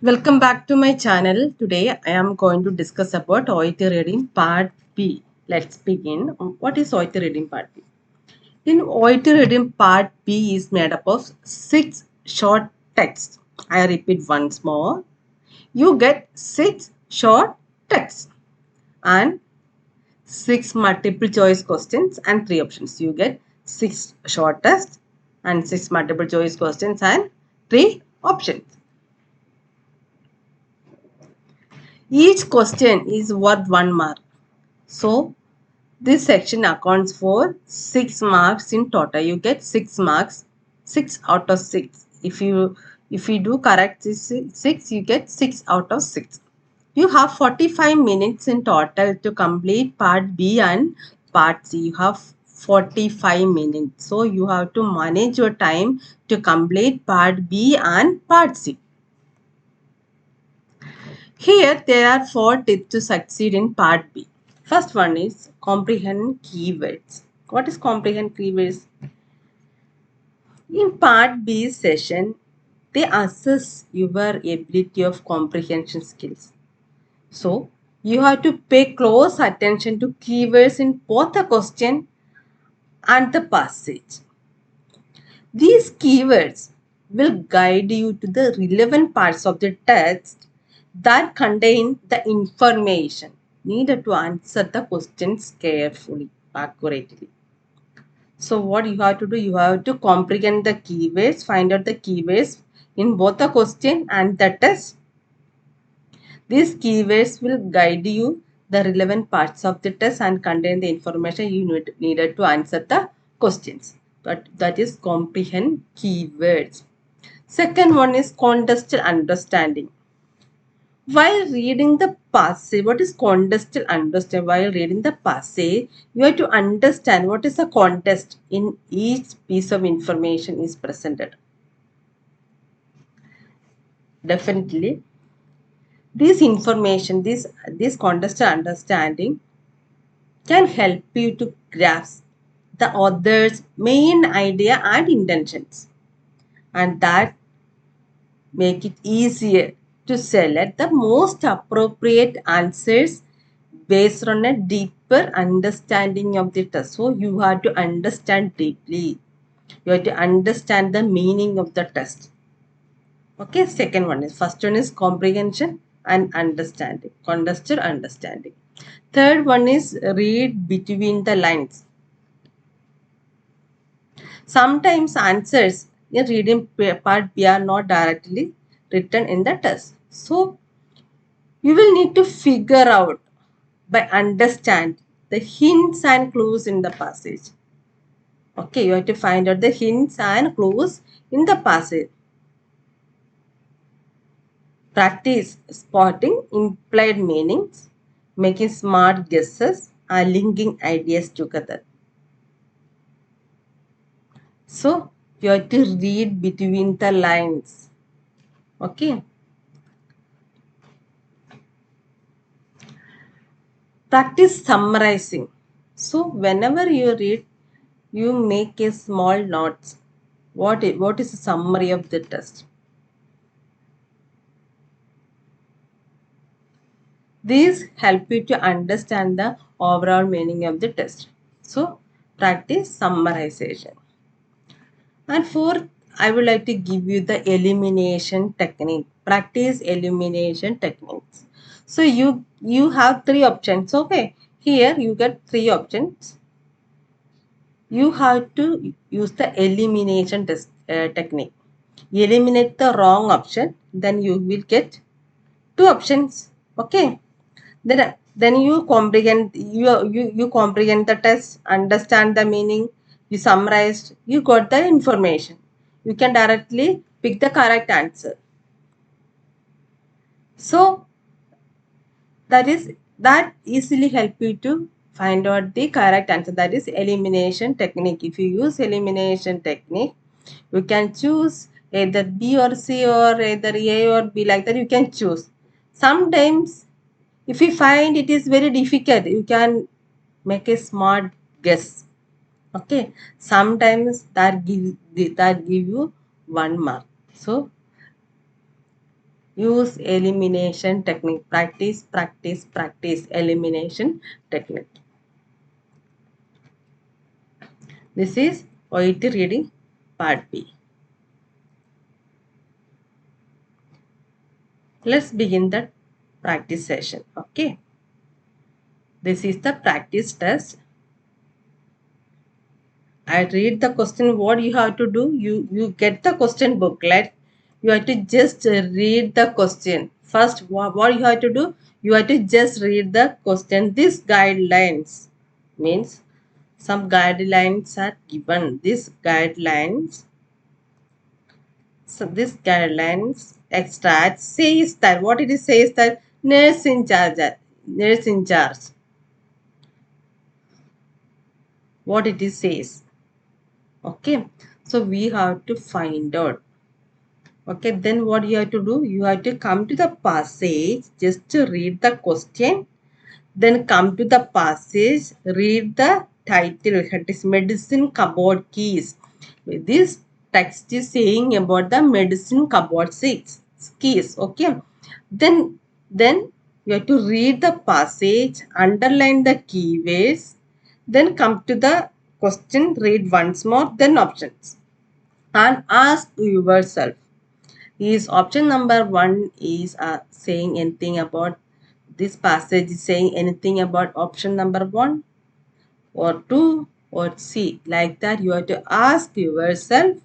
Welcome back to my channel. Today I am going to discuss about OET reading part B. Let's begin. What is OET reading part B? In OET reading part B is made up of 6 short texts. I repeat once more. You get 6 short texts and 6 multiple choice questions and 3 options. You get 6 short tests and 6 multiple choice questions and 3 options. Each question is worth 1 mark. So, this section accounts for 6 marks in total. You get 6 marks, 6 out of 6. If you do correct this 6, you get 6 out of 6. You have 45 minutes in total to complete part B and part C. You have 45 minutes. So, you have to manage your time to complete part B and part C. Here, there are 4 tips to succeed in part B. First one is comprehend keywords. What is comprehend keywords? In part B session, they assess your ability of comprehension skills. So, you have to pay close attention to keywords in both the question and the passage. These keywords will guide you to the relevant parts of the text that contain the information needed to answer the questions carefully, accurately. So what you have to do, you have to comprehend the keywords, find out the keywords in both the question and the test. These keywords will guide you the relevant parts of the test and contain the information you needed to answer the questions. But that is comprehend keywords. Second one is contextual understanding. While reading the passage, what is contextual understanding? While reading the passage, you have to understand what is the context in each piece of information is presented. Definitely, this information, this contextual understanding can help you to grasp the author's main idea and intentions, and that make it easier to select the most appropriate answers based on a deeper understanding of the test. So you have to understand deeply. You have to understand the meaning of the test. Okay, second one is, first one is comprehension and understanding, contextual understanding. Third one is read between the lines. Sometimes answers in reading part B are not directly written in the test. So you will need to figure out by understand the hints and clues in the passage. Okay, you have to find out the hints and clues in the passage. Practice spotting implied meanings, making smart guesses, and linking ideas together. So, you have to read between the lines. Okay. Practice summarizing. So, whenever you read, you make a small notes. What is the summary of the test? These help you to understand the overall meaning of the test. So, practice summarization. And fourth, I would like to give you the elimination technique. Practice elimination techniques. So, you have 3 options. Okay, here you get 3 options. You have to use the elimination technique. Eliminate the wrong option, then you will get 2 options. Okay. Then you comprehend you comprehend the test, understand the meaning, you summarized, you got the information. You can directly pick the correct answer. So that easily help you to find out the correct answer. That is elimination technique. If you use elimination technique, you can choose either B or C or either A or B, like that you can choose. Sometimes if you find it is very difficult, you can make a smart guess. Okay, sometimes that give you 1 mark. So Use elimination technique. Practice, practice, practice elimination technique. This is OET reading part B. Let's begin the practice session. Okay. This is the practice test. I read the question. What you have to do? You get the question booklet. You have to just read the question. First, what you have to do? You have to just read the question. These guidelines means some guidelines are given. These guidelines. So this guidelines extract says that what it is says that nurse in charge. Nurse in charge. What it is says. Okay. So we have to find out. Okay, then what you have to do? You have to come to the passage just to read the question. Then come to the passage, read the title. It is medicine cupboard keys. This text is saying about the medicine cupboard keys. Okay. Then you have to read the passage, underline the keywords. Then come to the question, read once more, then options. And ask yourself, is option number 1 is saying anything about this passage is saying anything about option number 1 or 2 or C, like that you have to ask yourself.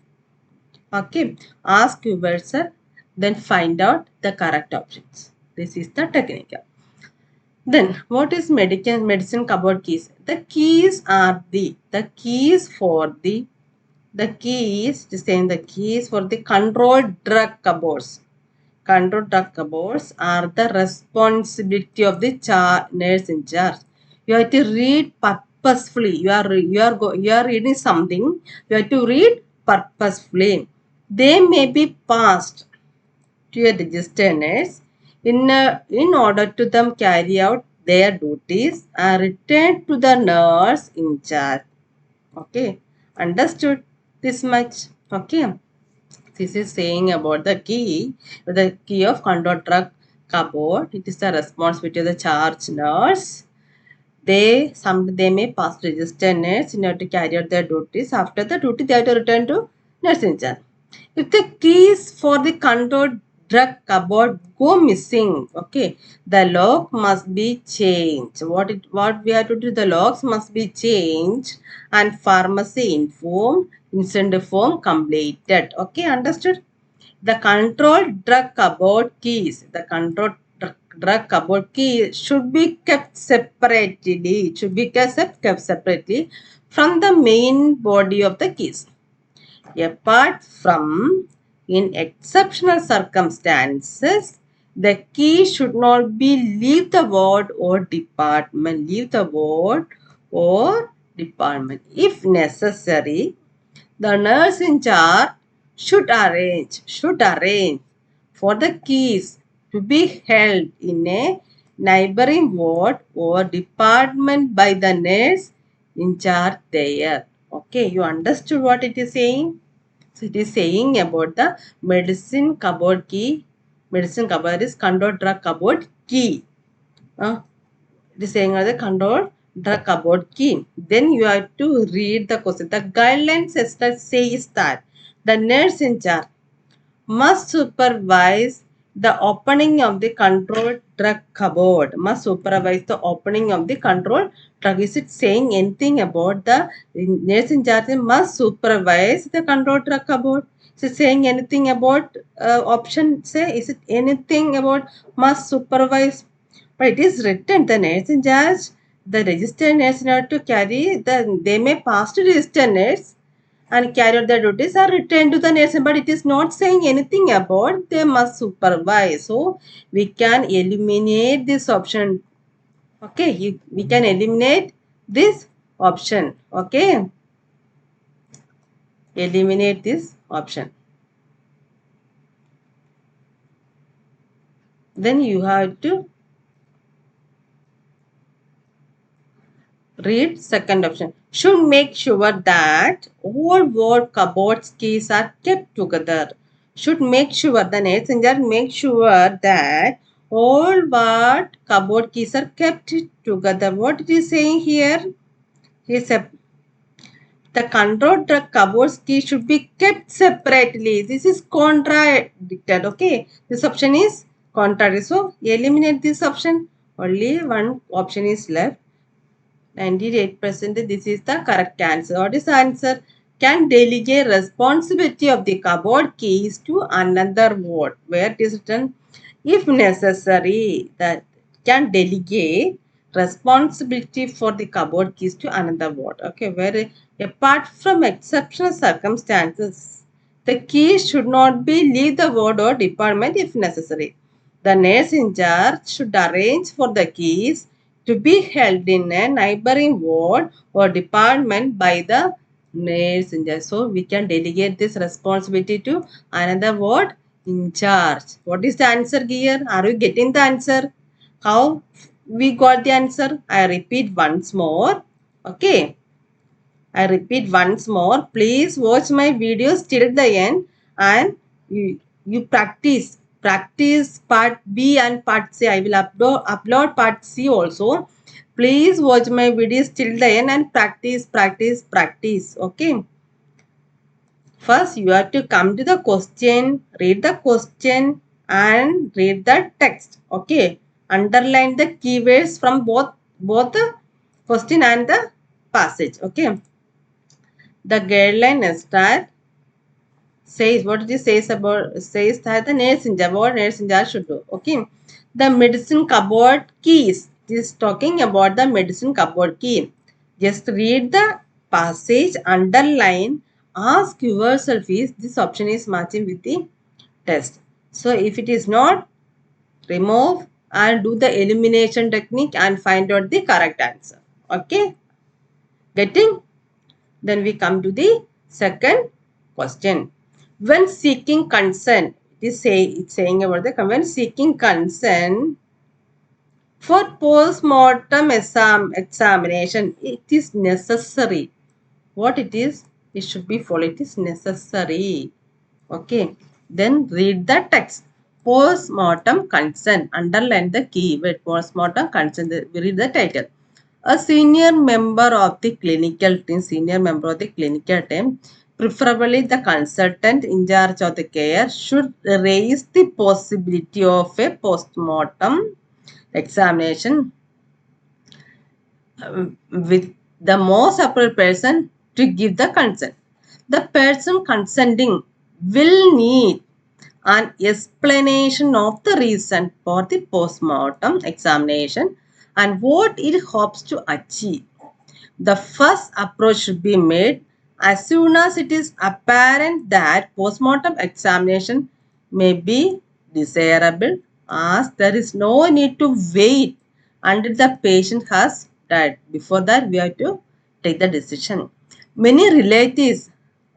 Okay, ask yourself, then find out the correct options. This is the technique. Then what is medicine cupboard keys? The keys are the keys for the keys, just saying the keys for the controlled drug cupboards. Controlled drug cupboards are the responsibility of the nurse in charge. You have to read purposefully. You are reading something. You have to read purposefully. They may be passed to a registered nurse in order to them carry out their duties and return to the nurse in charge. Okay, understood this much? Okay. This is saying about the key of control drug cupboard. It is the responsibility of the charge nurse. They may pass registered nurse in order to carry out their duties. After the duty, they have to return to nurse in charge. If the keys for the controlled drug cupboard go missing, okay, the lock must be changed. What we have to do? The locks must be changed and pharmacy informed, instant form completed. Okay, understood? The controlled drug cupboard keys. The controlled drug cupboard key should be kept separately. It should be kept separately from the main body of the keys. Apart from in exceptional circumstances, the key should not be leave the ward or department. Leave the ward or department. If necessary, the nurse in charge should arrange for the keys to be held in a neighboring ward or department by the nurse in charge there. Okay, you understood what it is saying? So it is saying about the medicine cupboard key. Medicine cupboard is controlled drug cupboard key. It is saying about the controlled drug cupboard key. Then you have to read the question. The guidelines says that the nurse in charge must supervise the opening of the controlled drug cupboard. Must supervise the opening of the controlled drug. Is it saying anything about the nurse in charge must supervise the controlled drug cupboard? Is it saying anything about option? Say, is it anything about must supervise? But it is written the nurse in charge, the registered nurse in order to carry they may pass to registered nurse and carry out their duties are returned to the nurse, but it is not saying anything about they must supervise. So we can eliminate this option. Okay, we can eliminate this option. Okay, eliminate this option. Then you have to read second option. Should make sure that all ward cupboards keys are kept together. should make sure, the nurse in charge make sure that all what cupboard keys are kept together. What it is saying here? Is the control the cupboard key should be kept separately. This is contradicted. Okay, this option is contrary. So eliminate this option. Only one option is left. 98% this is the correct answer. What is the answer? Can delegate responsibility of the cupboard keys to another ward. Where it is written? If necessary, that can delegate responsibility for the cupboard keys to another ward. Okay, where apart from exceptional circumstances, the keys should not be leave the ward or department if necessary. The nurse in charge should arrange for the keys to be held in a neighboring ward or department by the nurse in charge. So we can delegate this responsibility to another ward in charge. What is the answer here? Are you getting the answer? How we got the answer? I repeat once more. Okay. I repeat once more. Please watch my videos till the end and you practice. Practice part B and part C. I will upload part C also. Please watch my videos till the end and practice. Okay. First, you have to come to the question, read the question and read the text. Okay. Underline the keywords from both the question and the passage. Okay. The guideline is that says what it says about says that the nurse in charge, what nurse in charge should do. Okay. The medicine cupboard keys. This is talking about the medicine cupboard key. Just read the passage, underline, ask yourself if this option is matching with the test. So if it is not, remove and do the elimination technique and find out the correct answer. Okay. Getting? Then we come to the second question. When seeking consent, it's saying about the when seeking consent for post-mortem examination, it is necessary. What it is? It should be followed. It is necessary. Okay. Then read the text. Post-mortem consent. Underline the keyword. Post-mortem consent. Read the title. A senior member of the clinical team, preferably the consultant in charge of the care, should raise the possibility of a post-mortem examination with the most appropriate person to give the consent. The person consenting will need an explanation of the reason for the post-mortem examination and what it hopes to achieve. The first approach should be made as soon as it is apparent that post-mortem examination may be desirable, as there is no need to wait until the patient has died. Before that, we have to take the decision. Many relatives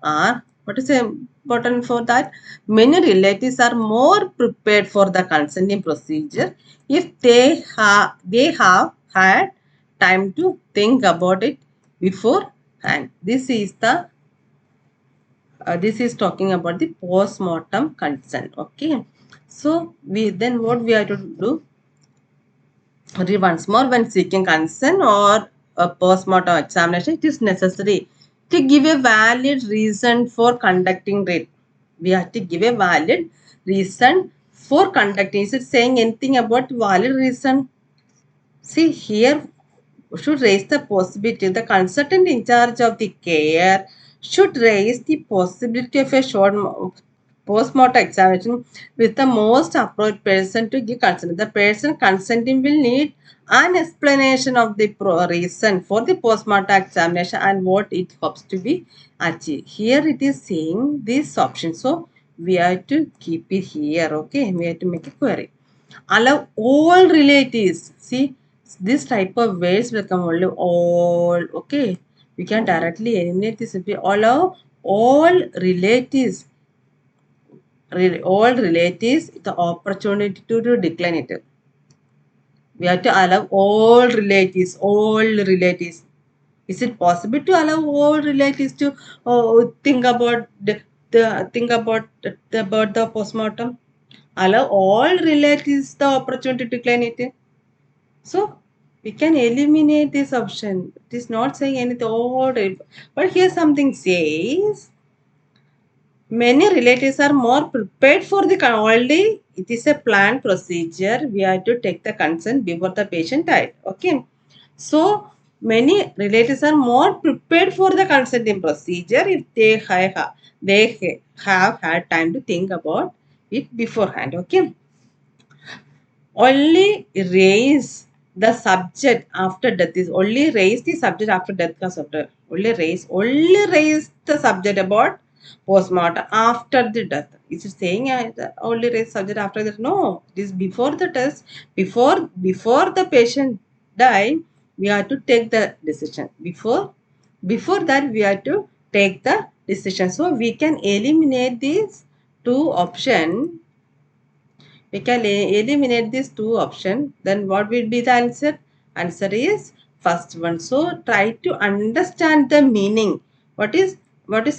are, what is important for that? Many relatives are more prepared for the consenting procedure if they have had time to think about it beforehand. This is talking about the post-mortem consent. Okay. So what we have to do? Read once more. When seeking consent or a post-mortem examination, it is necessary to give a valid reason for conducting it. We have to give a valid reason for conducting. Is it saying anything about valid reason? See here, should raise the possibility. The consultant in charge of the care should raise the possibility of a short post-mortem examination with the most appropriate person to give consent. The person consenting will need an explanation of the reason for the post-mortem examination and what it hopes to be achieved. Here it is saying this option. So we have to keep it here. Okay, we have to make a query. Allow all relatives. See, this type of words will come only all. Okay, we can directly eliminate this. If we allow all relatives, the opportunity to decline it. We have to allow all relatives. Is it possible to allow all relatives to think about think about the postmortem. Allow all relatives the opportunity to decline it. So we can eliminate this option. It is not saying anything. Oh, but here something says many relatives are more prepared for the already. It is a planned procedure. We have to take the consent before the patient died. Okay. So many relatives are more prepared for the consenting procedure if they have had time to think about it beforehand. Okay. Only raise the subject after death is only raise the subject after death because after only raise the subject about postmortem after the death. Is it saying only raise subject after that? No, it is before the test, before the patient die, we have to take the decision. Before that we have to take the decision. So we can eliminate these two options. We can eliminate these two options. Then what will be the answer? Answer is first one. So try to understand the meaning. What is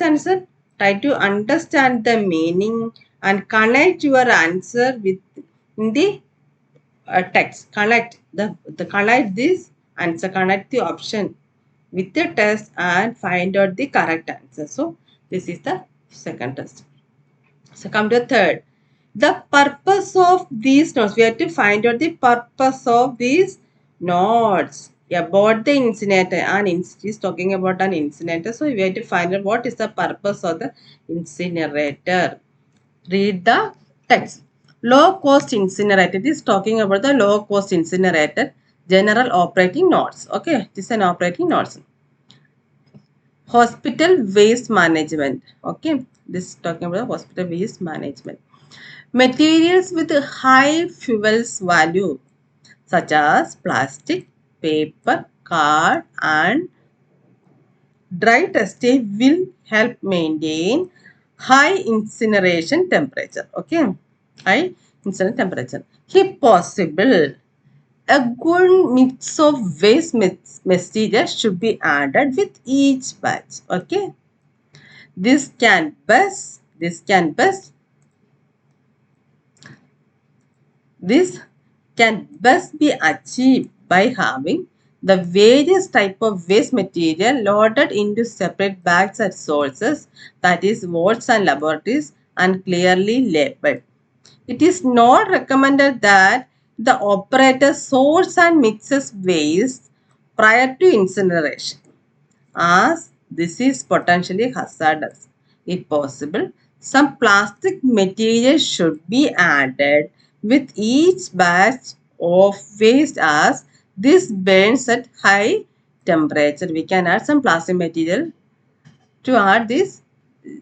answer? Try to understand the meaning and connect your answer with in the text. Connect this answer, connect the option with the test and find out the correct answer. So this is the second test. So come to the third. The purpose of these notes. We have to find out the purpose of these notes about the incinerator. And is talking about an incinerator. So we have to find out what is the purpose of the incinerator. Read the text. Low cost incinerator. It is talking about the low cost incinerator. General operating notes. Okay, this is an operating notes. Hospital waste management. Okay, this is talking about hospital waste management. Materials with high fuels value such as plastic, paper, card and dry testing will help maintain high incineration temperature. Okay, high incineration temperature. If possible, a good mix of waste material should be added with each batch. Okay, this can best be achieved by having the various type of waste material loaded into separate bags at sources, that is wards and laboratories, and clearly labeled. It is not recommended that the operator sorts and mixes waste prior to incineration, as this is potentially hazardous. If possible, some plastic material should be added with each batch of waste, as this burns at high temperature. We can add some plastic material to add this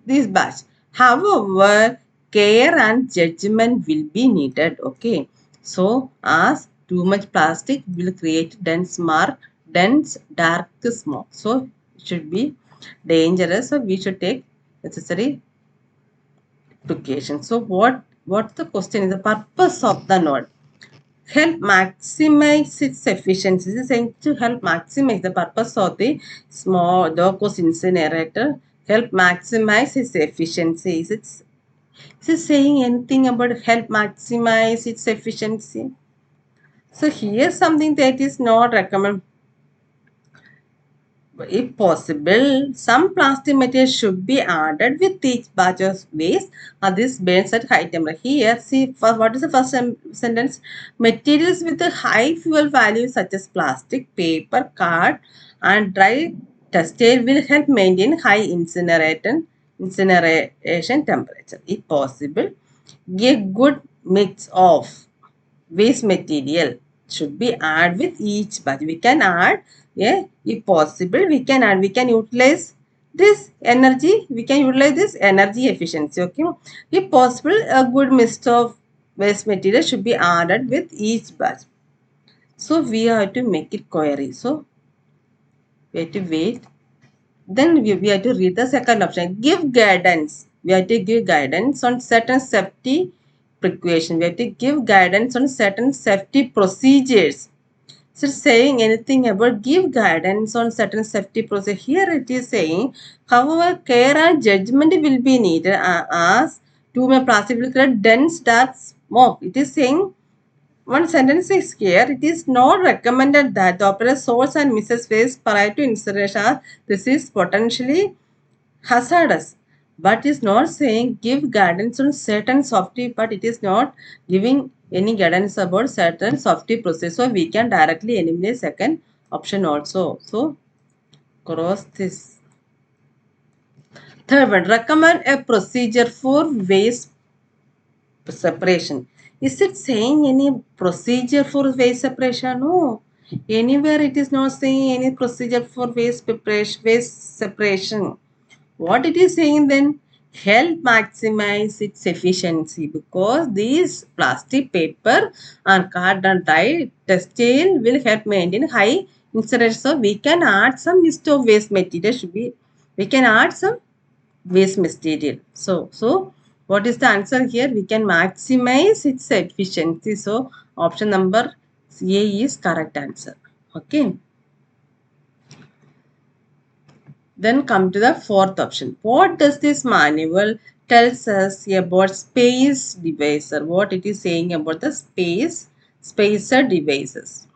batch. However, care and judgment will be needed. Okay, so as too much plastic will create dense dark smoke. So it should be dangerous. So we should take necessary precaution. So what the question is? The purpose of the node. Help maximize its efficiency. This is saying to help maximize the purpose of the small low-cost incinerator. Help maximize its efficiency. Is it saying anything about help maximize its efficiency? So here's something that is not recommended. If possible, some plastic material should be added with each batch of waste. This burns at high temperature. Here, see, what is the first sentence? Materials with a high fuel value such as plastic, paper, card, and dry textile will help maintain high incineration temperature. If possible, a good mix of waste material should be added with each batch. We can add, yeah, if possible, we can utilize this energy, efficiency. Okay, if possible, a good mix of waste material should be added with each batch. So we have to make it query. So we have to wait. Then we have to read the second option. Give guidance. We have to give guidance on certain safety precautions. We have to give guidance on certain safety procedures Is it saying anything about give guidance on certain safety process? Here it is saying, however, care and judgment will be needed as to may plastic will create dense dark smoke. It is saying one sentence is here. It is not recommended that the operator source and misses waste prior to installation. This is potentially hazardous, but is not saying give guidance on certain software, but it is not giving any guidance about certain software process. So we can directly eliminate second option also. So cross this. Third one, recommend a procedure for waste separation. Is it saying any procedure for waste separation? No. Anywhere it is not saying any procedure for waste separation. What it is saying then? Help maximize its efficiency, because these plastic, paper and cardboard die textile will help maintain high incidence. So we can add some list of waste material should be, we can add some waste material. So what is the answer here? We can maximize its efficiency. So option number A is correct answer. Okay. Then come to the fourth option. What does this manual tells us about space divisor? What it is saying about the spacer devices?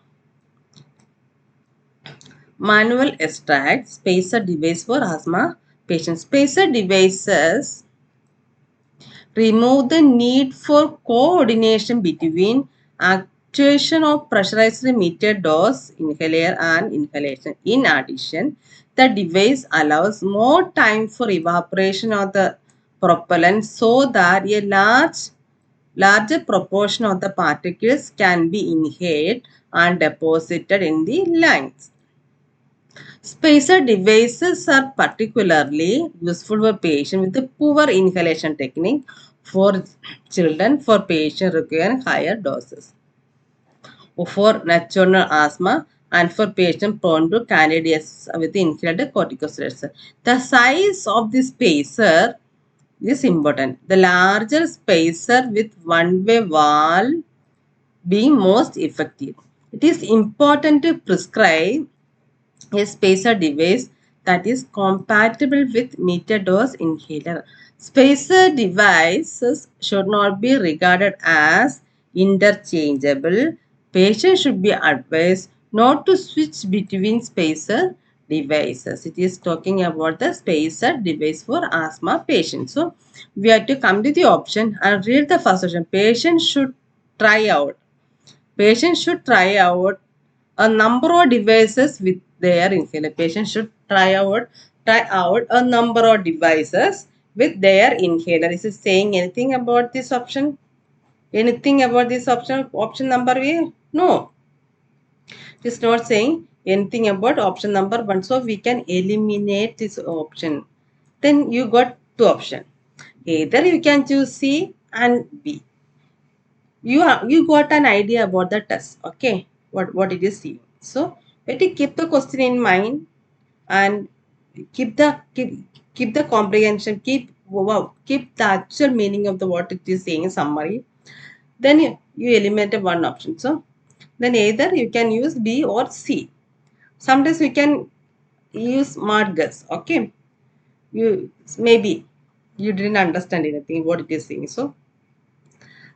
Manual extract spacer device for asthma patients. Spacer devices remove the need for coordination between actuation of pressurized meter dose inhaler and inhalation. In addition, the device allows more time for evaporation of the propellant so that a larger proportion of the particles can be inhaled and deposited in the lungs. Spacer devices are particularly useful for patients with a poor inhalation technique, for children, for patients requiring higher doses, or for nocturnal asthma, and for patients prone to candidiasis with inhaled corticosteroids. The size of the spacer is important. The larger spacer with one-way valve being most effective. It is important to prescribe a spacer device that is compatible with meter dose inhaler. Spacer devices should not be regarded as interchangeable. Patients should be advised not to switch between spacer devices. It is talking about the spacer device for asthma patients. So we have to come to the option and read the first option. Patients should try out a number of devices with their inhaler. Patients should try out a number of devices with their inhaler. Is it saying anything about this option? Anything about this option? Option number A? No. It is not saying anything about option number 1. So we can eliminate this option. Then you got two options. Either you can choose C and B. You got an idea about the test, okay, what it is saying. So let you keep the question in mind and keep the comprehension, keep the actual meaning of the what it is saying in summary. Then you eliminate one option. So then either you can use B or C. Sometimes we can use smart guess, okay. You maybe you didn't understand anything what it is saying, so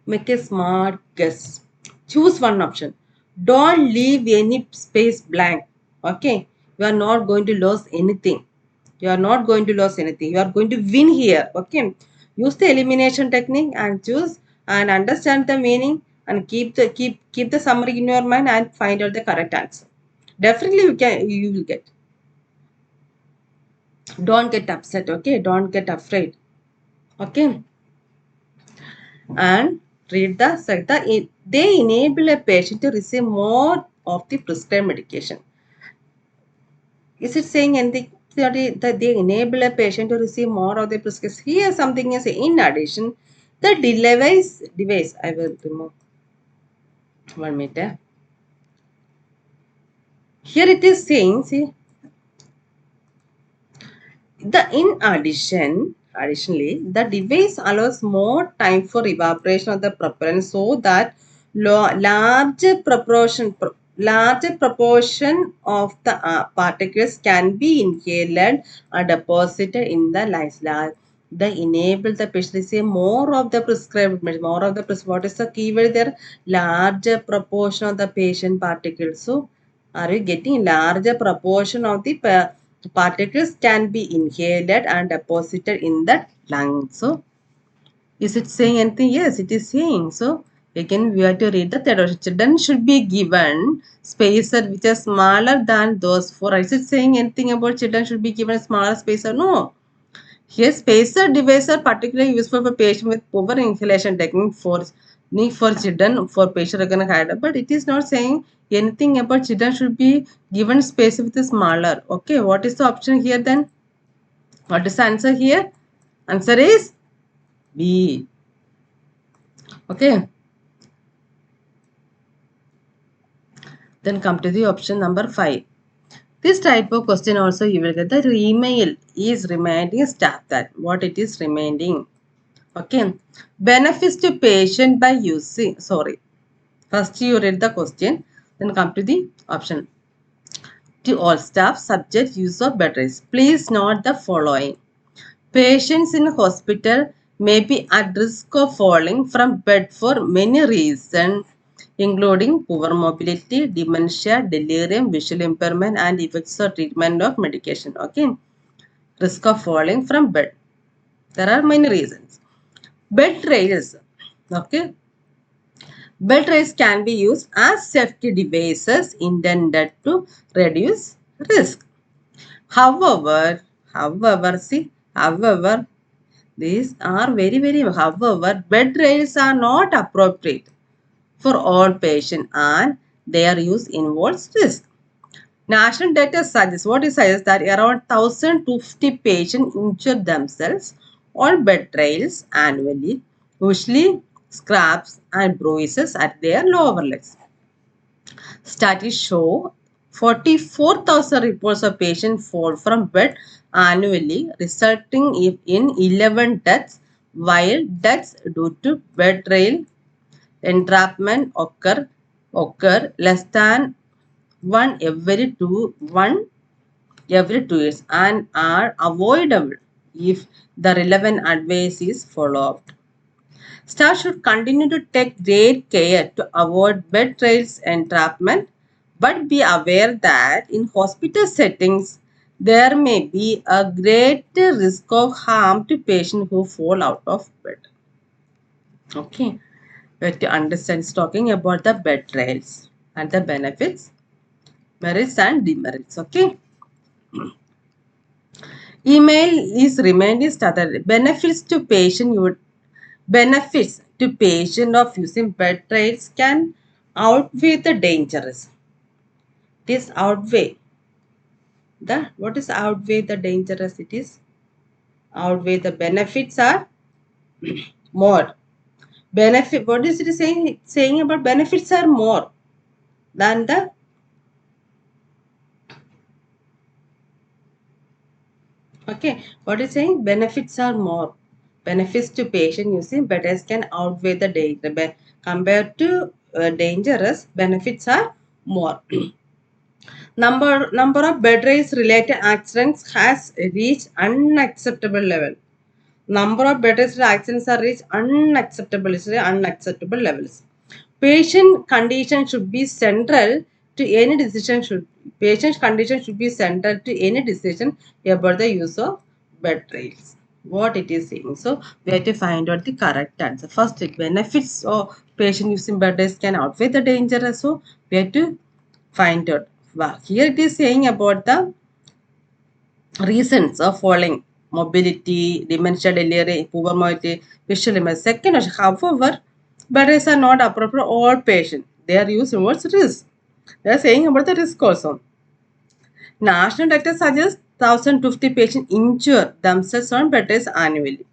make a smart guess. Choose one option. Don't leave any space blank. Okay. You are not going to lose anything. You are not going to lose anything. You are going to win here. Okay. Use the elimination technique and choose and understand the meaning and keep the summary in your mind and find out the correct answer. Definitely you will get. Don't get upset. Okay. Don't get afraid. Okay. And read the sector. They enable a patient to receive more of the prescribed medication. Is it saying anything that they enable a patient to receive more of the prescription? Here something is in addition. The device I will remove 1 meter. Here it is saying, see, additionally, the device allows more time for evaporation of the propellant so that larger larger proportion of the particles can be inhaled or deposited in the lungs. The enable the patient say more of the prescribed, more of the what is the keyword there? Larger proportion of the patient particles. So, are you getting larger proportion of the particles can be inhaled and deposited in the lung? So, is it saying anything? Yes, it is saying. So, again, we have to read the third option. Children should be given spacer which are smaller than those four. Is it saying anything about children should be given smaller spacer? No. Here, spacer devices are particularly useful for patients with poor inhalation technique for need for children for patient organ head. But it is not saying anything about children should be given space with a smaller. Okay, what is the option here then? What is the answer here? Answer is B. Okay. Then come to the option number 5. This type of question also you will get the email is reminding staff that what it is reminding. Okay. Benefits to patient by using, sorry. First you read the question, then come to the option. To all staff, subject use of batteries. Please note the following. Patients in hospital may be at risk of falling from bed for many reasons, including poor mobility, dementia, delirium, visual impairment, and effects of treatment of medication. Okay, risk of falling from bed. There are many reasons. Bed rails. Okay, bed rails can be used as safety devices intended to reduce risk. However, these are however, bed rails are not appropriate for all patients and their use involves risk. National data suggests that around 1,050 patients injure themselves on bed rails annually, usually scrapes and bruises at their lower legs. Studies show 44,000 reports of patients fall from bed annually, resulting in 11 deaths, while deaths due to bed rail entrapment occur less than one every 2 years and are avoidable if the relevant advice is followed. Staff should continue to take great care to avoid bed rails entrapment, but be aware that in hospital settings, there may be a greater risk of harm to patients who fall out of bed. Okay, we have to understand it's talking about the bed rails and the benefits, merits and demerits. Okay, email is reminding that benefits to patient of using bed rails can outweigh the dangers. This outweigh the what is outweigh the dangerous? It is outweigh the benefits are more. Benefit, what is it saying about benefits are more than the okay. What is saying? Benefits are more. Benefits to patient using bed rails can outweigh the danger. Compared to dangerous, benefits are more. Number of bed rails related accidents has reached unacceptable level. Number of bed rails accidents are reached unacceptable levels. Patient condition should be central to any decision. Patient condition should be central to any decision about the use of bed rails. What it is saying. So we have to find out the correct answer. First, it benefits of patient using bed rails can outweigh the danger. So we have to find out. Well, here it is saying about the reasons of falling: mobility, dementia, delirium, poor mobility, visual impairment. Second, however, batteries are not appropriate for all patients. They are used towards risk. They are saying about the risk also. National data suggests 1,050 patients injure themselves on batteries annually.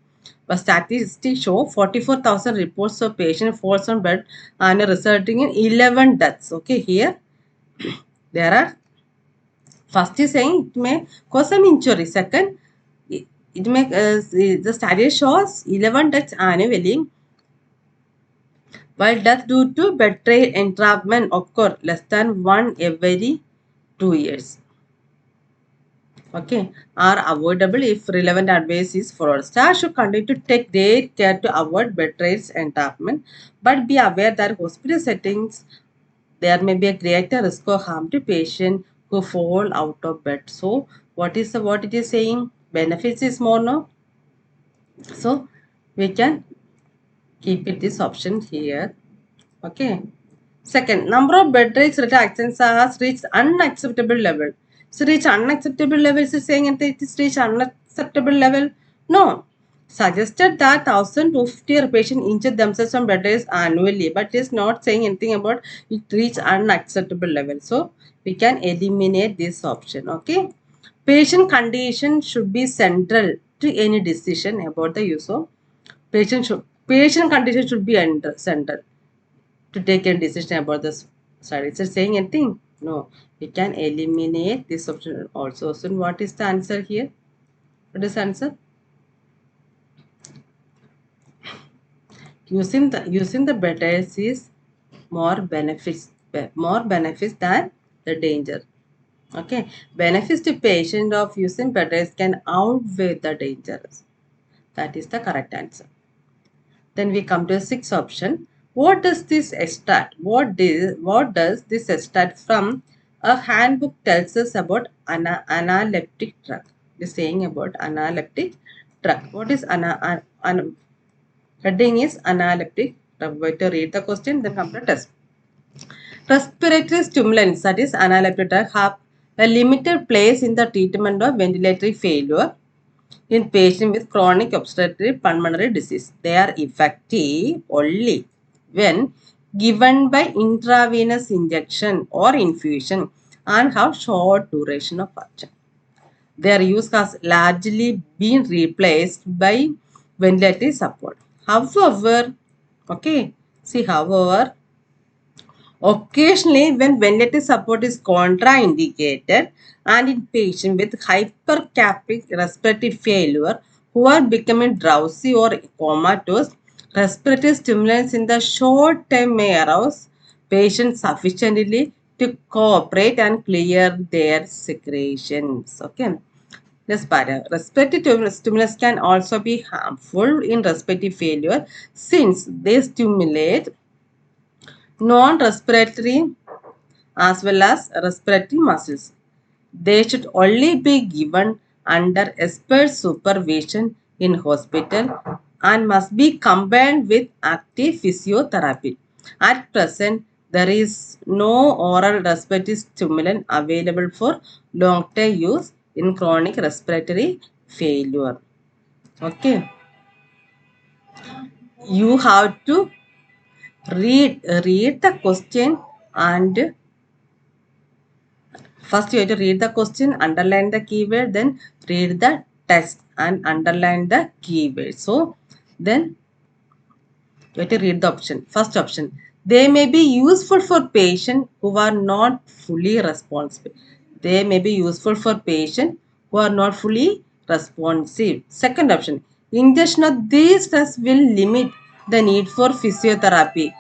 But statistics show 44,000 reports of patients falls on bed and resulting in 11 deaths. Okay, here there are first is saying it may cause some injury. Second, it may the study shows 11 deaths annually, while death due to betrayal entrapment occur less than 1 every 2 years. Okay, are avoidable if relevant advice is followed. Staff should continue to take great care to avoid betrayals entrapment, but be aware that hospital settings there may be a greater risk of harm to patient who fall out of bed. So, what it is saying? Benefits is more, no? So, we can keep it this option here. Okay. Second, number of bed rates related actions has reached unacceptable level. So reach unacceptable level is saying it is reached unacceptable level. No. Suggested that 1,050 patients injure themselves on bed rates annually, but it is not saying anything about it reach unacceptable level. So we can eliminate this option. Okay. Patient condition should be central to any decision about the use of patient condition should be central to take a decision about this study. Is it saying anything? No. We can eliminate this option also. So what is the answer here? What is the answer? Using the better is more benefits than the danger. Okay. Benefits to patient of using better can outweigh the dangers. That is the correct answer. Then we come to the sixth option. What does this extract? What does this extract from a handbook tells us about analeptic drug? It is saying about analeptic drug. What is heading is analeptic drug. Wait to read the question, then come to test. Respiratory stimulants, that is analeptic drug, have a limited place in the treatment of ventilatory failure in patients with chronic obstructive pulmonary disease. They are effective only when given by intravenous injection or infusion and have short duration of action. Their use has largely been replaced by ventilative support. However, however, occasionally, when ventilative support is contraindicated and in patients with hypercapic respiratory failure who are becoming drowsy or comatose, respiratory stimulants in the short term may arouse patients sufficiently to cooperate and clear their secretions. Okay. This para. Respiratory stimulants can also be harmful in respiratory failure since they stimulate non-respiratory as well as respiratory muscles. They should only be given under expert supervision in hospital and must be combined with active physiotherapy. At present, there is no oral respiratory stimulant available for long-term use in chronic respiratory failure. Okay, you have to read the question and first, you have to read the question, underline the keyword, then read the text and underline the keyword. So, then you have to read the option. First option, they may be useful for patients who are not fully responsive. They may be useful for patients who are not fully responsive. Second option, ingestion of these drugs will limit the need for physiotherapy.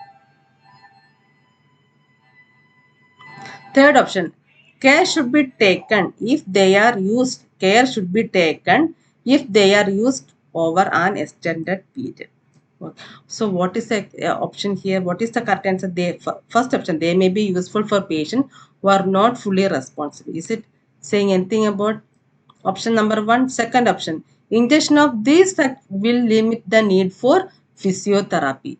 Third option, care should be taken if they are used. Care should be taken if they are used over an extended period. So, what is the option here? What is the correct answer? First option, they may be useful for patients who are not fully responsive. Is it saying anything about option number one? Second option, ingestion of these drugs will limit the need for physiotherapy.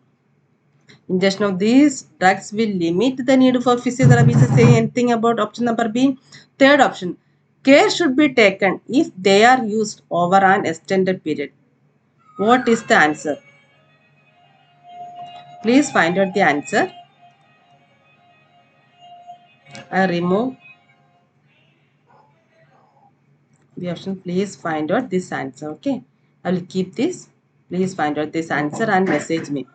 Ingestion of these drugs will limit the need for physiotherapy. Is saying anything about option number B? Third option, care should be taken if they are used over an extended period. What is the answer? Please find out the answer. I remove the option. Please find out this answer. Okay. I will keep this. Please find out this answer and message me.